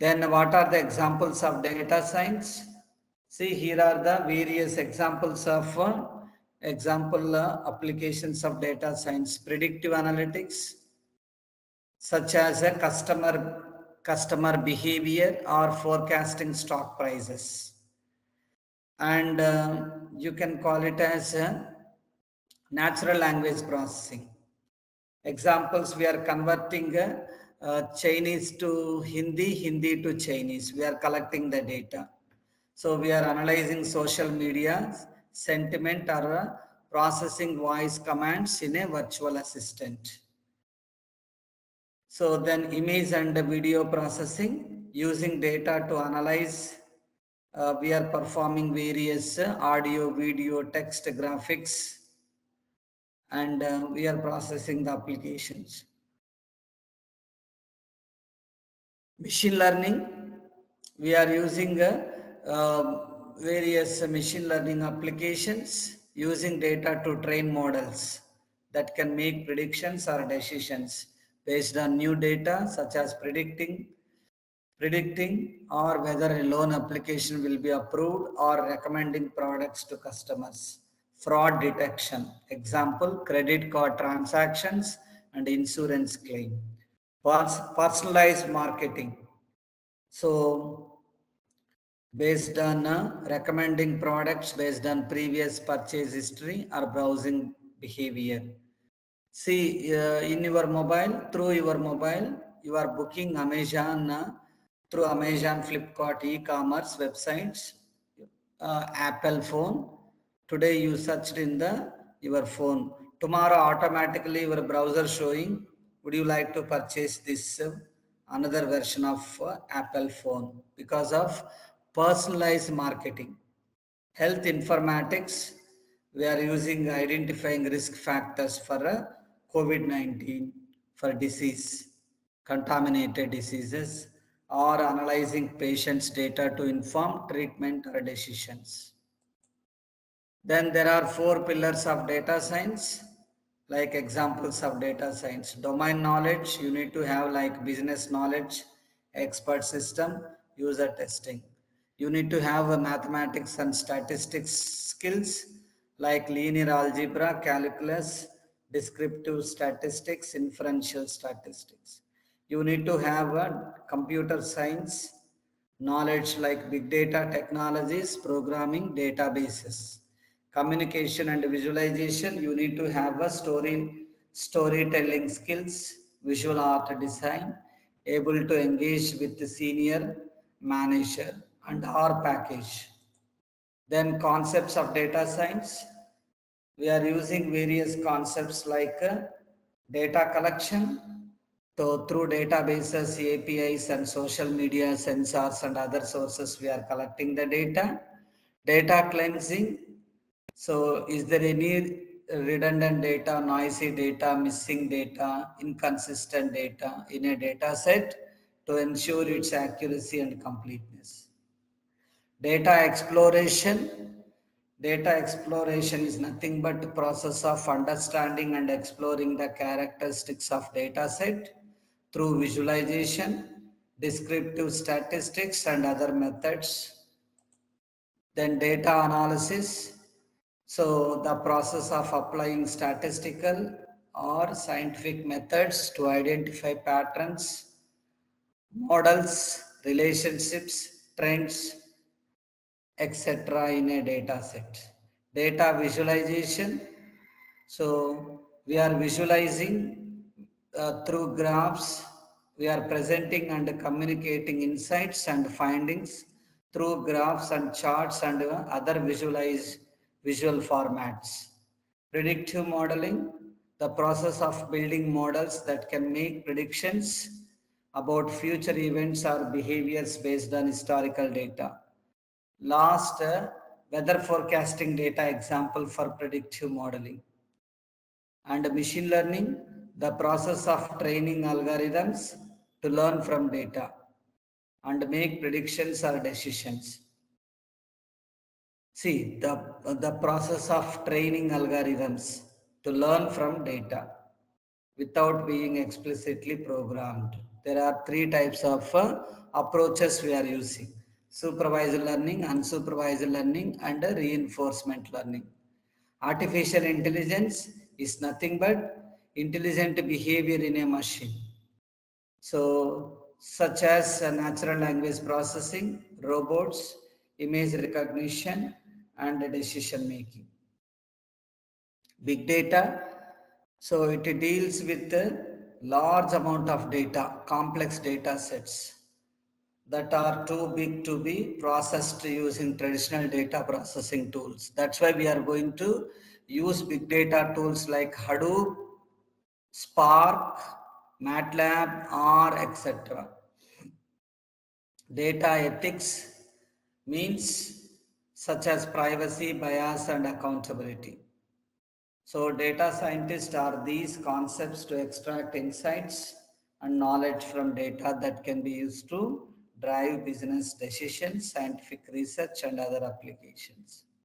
Then what are the examples of data science? See, here are the various examples of applications of data science. Predictive analytics, such as a customer behavior or forecasting stock prices. And you can call it as natural language processing. Examples, we are converting Chinese to Hindi, Hindi to Chinese. We are collecting the data. So we are analyzing social media sentiment or processing voice commands in a virtual assistant. So then image and video processing, using data to analyze. We are performing various audio, video, text, graphics, and we are processing the applications. Machine learning, we are using various machine learning applications using data to train models that can make predictions or decisions based on new data, such as predicting or whether a loan application will be approved or recommending products to customers. Fraud detection, example, credit card transactions and insurance claim. Personalized marketing, so based on recommending products based on previous purchase history or browsing behavior. See, in your mobile, through your mobile, you are booking Amazon, through Amazon, Flipkart, e-commerce websites, Apple phone. Today you searched in your phone. Tomorrow automatically your browser showing, would you like to purchase this another version of Apple phone, because of personalized marketing. Health informatics, we are using identifying risk factors for COVID-19, for disease, contaminated diseases, or analyzing patients' data to inform treatment or decisions. Then there are 4 pillars of data science, like examples of data science. Domain knowledge, you need to have like business knowledge, expert system, user testing. You need to have a mathematics and statistics skills like linear algebra, calculus, descriptive statistics, inferential statistics. You need to have a computer science knowledge like big data technologies, programming, databases. Communication and visualization, you need to have a storytelling skills, visual art design, able to engage with the senior manager and R package. Then concepts of data science, we are using various concepts like data collection. So through databases, APIs and social media, sensors and other sources, we are collecting the data. Data cleansing, so is there any redundant data, noisy data, missing data, inconsistent data in a data set to ensure its accuracy and completeness. Data exploration. Data exploration is nothing but the process of understanding and exploring the characteristics of data set through visualization, descriptive statistics and other methods. Then data analysis. So the process of applying statistical or scientific methods to identify patterns, models, relationships, trends, etc. in a data set. Data visualization. So we are visualizing through graphs. We are presenting and communicating insights and findings through graphs and charts and other visual formats. Predictive modeling, the process of building models that can make predictions about future events or behaviors based on historical data. Last, weather forecasting data example for predictive modeling. And machine learning, the process of training algorithms to learn from data and make predictions or decisions. See, the process of training algorithms to learn from data without being explicitly programmed. There are 3 types of approaches we are using: supervised learning, unsupervised learning, and reinforcement learning. Artificial intelligence is nothing but intelligent behavior in a machine. So, such as natural language processing, robots, image recognition, and decision making. Big data, so it deals with a large amount of data, complex data sets that are too big to be processed using traditional data processing tools. That's why we are going to use big data tools like Hadoop, Spark, MATLAB, R, etc. Data ethics means such as privacy, bias, and accountability. So, data scientists are these concepts to extract insights and knowledge from data that can be used to drive business decisions, scientific research, and other applications.